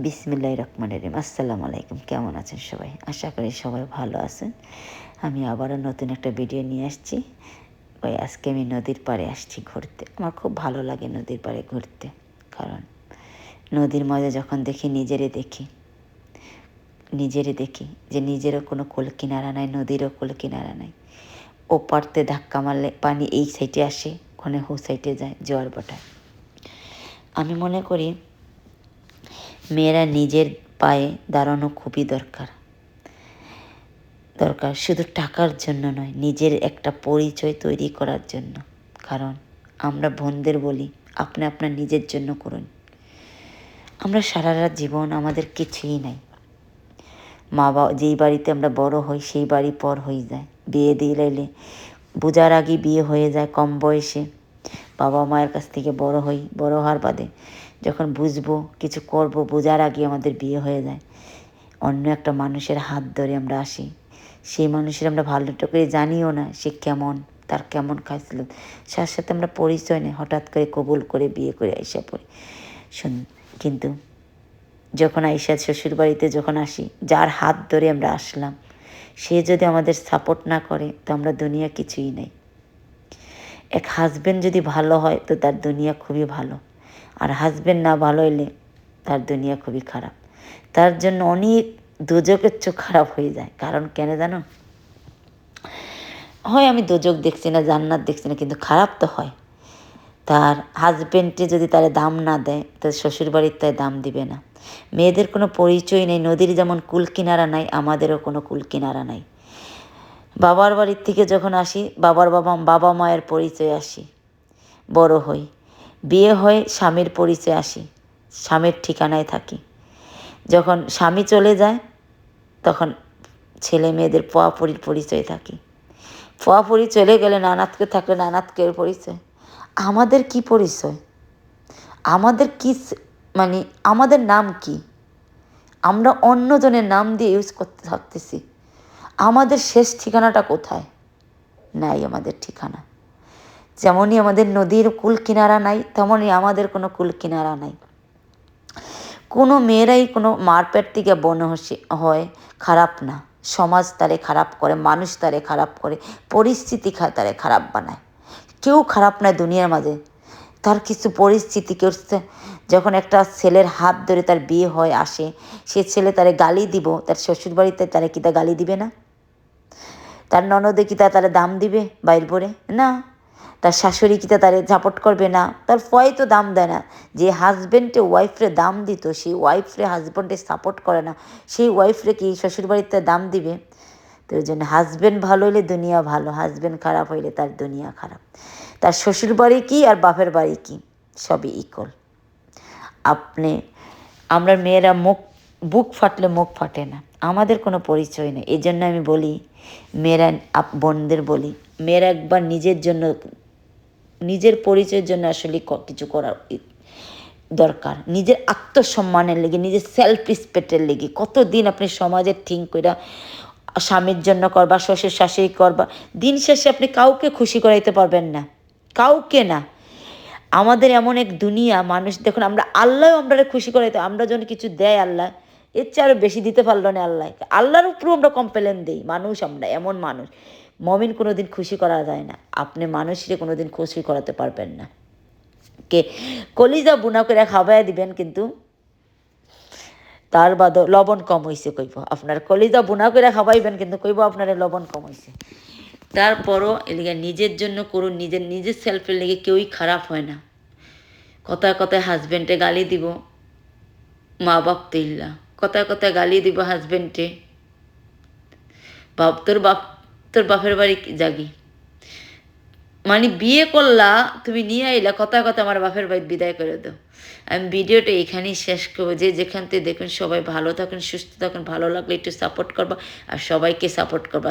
বিসমিল্লাহির রহমানির রহিম। আসসালামু আলাইকুম। কেমন আছেন সবাই? আশা করি সবাই ভালো আছেন। আমি আবারও নতুন একটা ভিডিও নিয়ে আসছি। আজকে আমি নদীর পাড়ে আসছি ঘুরতে। আমার খুব ভালো লাগে নদীর পাড়ে ঘুরতে, কারণ নদীর মাঝে যখন দেখি নিজেরই দেখি যে নিজেরও কোনো কোল কিনারা নাই, নদীরও কোল কিনারা নাই। ও পাড়তে ধাক্কা মারলে পানি এই সাইডে আসে, ওখানে হু সাইডে যায়, জোয়ার বাটায়। আমি মনে করি মেয়েরা নিজের পায়ে দাঁড়ানো খুবই দরকার। শুধু টাকার জন্য নয়, নিজের একটা পরিচয় তৈরি করার জন্য। কারণ আমরা বোনদের বলি, আপনি আপনার নিজের জন্য করুন। আমরা সারা রাত জীবন আমাদের কিছুই নাই। মা বাবা যেই বাড়িতে আমরা বড় হই সেই বাড়ি পর হয়ে যায়। বিয়ে দিয়ে লাইলে বোঝার আগে বিয়ে হয়ে যায় কম বয়সে। বাবা মায়ের কাছ থেকে বড় হই, বড় হওয়ার বাদে যখন বুঝবো কিছু করব, বোঝার আগে আমাদের বিয়ে হয়ে যায়। অন্য একটা মানুষের হাত ধরে আমরা আসি। সেই মানুষের আমরা ভালোটা করে জানিও না সে কেমন, তার কেমন খাইছিল, সাথে সাথে আমরা পরিচয় নেই, হঠাৎ করে কবুল করে বিয়ে করে আইসা পড়ি। কিন্তু যখন আইসা শ্বশুর বাড়িতে যখন আসি, যার হাত ধরে আমরা আসলাম, সে যদি আমাদের সাপোর্ট না করে তো আমরা দুনিয়া কিছুই নেই। এক হাজব্যান্ড যদি ভালো হয় তো তার দুনিয়া খুবই ভালো, আর হাজব্যান্ড না ভালো হইলে তার দুনিয়া খুবই খারাপ। তার জন্য অনেক দোজকের চোখ খারাপ হয়ে যায়। কারণ কেন জানো? হয় আমি দোজক দেখছি না, জান্নাত দেখছি না, কিন্তু খারাপ তো হয়। তার হাজব্যান্ডে যদি তার দাম না দেয় তো শ্বশুরবাড়ির তাই দাম দিবে না। মেয়েদের কোনো পরিচয় নেই। নদীর যেমন কুল কিনারা নাই, আমাদেরও কোনো কুল কিনারা নাই। বাবার বাড়ির থেকে যখন আসি, বাবা মায়ের পরিচয় আসি, বড় হই, বিয়ে হয়, স্বামীর পরিচয় আসি, স্বামীর ঠিকানায় থাকি। যখন স্বামী চলে যায় তখন ছেলে মেয়েদের পোয়াপুরির পরিচয় থাকি। পোয়াপুরি চলে গেলে নানাতকে থাকলে নানাতকের পরিচয়। আমাদের কি পরিচয়? আমাদের কি মানে আমাদের নাম কি? আমরা অন্যজনের নাম দিয়ে ইউজ করতে থাকতেছি। আমাদের শেষ ঠিকানাটা কোথায়? নাই আমাদের ঠিকানা। যেমনই আমাদের নদীর কুল কিনারা নাই, তেমনই আমাদের কোনো কুল কিনারা নাই। কোনো মেয়েরাই কোনো মারপেট থেকে হয় খারাপ না। সমাজ তারে খারাপ করে, মানুষ তারে খারাপ করে, পরিস্থিতি তারে খারাপ বানায়। কেউ খারাপ নয় দুনিয়ার মাঝে, তার কিছু পরিস্থিতি করছে। যখন একটা ছেলের হাত ধরে তার বিয়ে হয় আসে, সে ছেলে তারে গালি দিব, তার শ্বশুরবাড়িতে তারে কি তা গালি দিবে না? তার ননদে কি তারে দাম দিবে বাইর পরে? না। তার শাশুড়ি কি তারে সাপোর্ট করবে? না। তার ফয় তো দাম দেয় না। যে হাজব্যান্ডে ওয়াইফরে দাম দিত, সেই ওয়াইফরে হাজব্যান্ডে সাপোর্ট করে না, সেই ওয়াইফরে কি শ্বশুরবাড়িতে দাম দিবে? তো ওই জন্য হাজব্যান্ড ভালো হইলে দুনিয়া ভালো, হাজব্যান্ড খারাপ হইলে তার দুনিয়া খারাপ। তার শ্বশুরবাড়ি কি আর বাপের বাড়ি কি, সবই ইকুয়াল। আমরা মেয়েরা বুক ফাটলে মুখ ফাটে না, আমাদের কোনো পরিচয় নেই। এই জন্য আমি বলি, মেয়েরা বোনদের বলি, মেয়েরা একবার নিজের জন্য, নিজের পরিচয়ের জন্য আসলে কিছু করার দরকার। নিজের আত্মসম্মানের লেগে, নিজের সেলফ রেসপেক্টের লেগে। কতদিন আপনি সমাজের ঠিক কইরা স্বামীর জন্য করবা, শ্বশুর শাশুড়ি করবা, দিন শেষে আপনি কাউকে খুশি করাইতে পারবেন না, কাউকে না। আমাদের এমন এক দুনিয়া, মানুষ দেখুন, আল্লাহ আমরা খুশি করাইতে, আমরা যখন কিছু দেয় আল্লাহ, এর চেয়ে আরও বেশি দিতে পারলো না আল্লাহ। আল্লাহর উপরেও আমরা কমপ্লেন দিই। মানুষ, আমরা এমন মানুষ, মমিন কোনো দিন খুশি করা যায় না। আপনি মানুষকে কোনো দিন খুশি করাতে পারবেন না। কলিজা বুনা করে খাওয়াই দিবেন, কিন্তু তার বাদ লবণ কম হয়েছে কইব। আপনার কলিজা বুনা করে খাওয়াইবেন, কিন্তু কইব আপনার লবণ কম হয়েছে। তারপরও এলিগে নিজের জন্য করুন, নিজের সেলফের লেগে কেউই খারাপ হয় না। কথায় কথায় হাজব্যান্ডে গালি দিব, মা বাপ তৈল্লা, কথায় কথায় গালি দিব হাজব্যান্ডে, তোর বাপের বাড়ি জাগি, মানে বিয়ে করলা তুমি নিয়ে আইলা, কথায় কথা আমার বাপের বাড়ি বিদায় করে দাও। আমি ভিডিওটা এখানেই শেষ করবো। যে যেখান থেকে দেখুন সবাই ভালো থাকুন, সুস্থ থাকুন। ভালো লাগলে একটু সাপোর্ট করবা, আর সবাইকে সাপোর্ট করবা।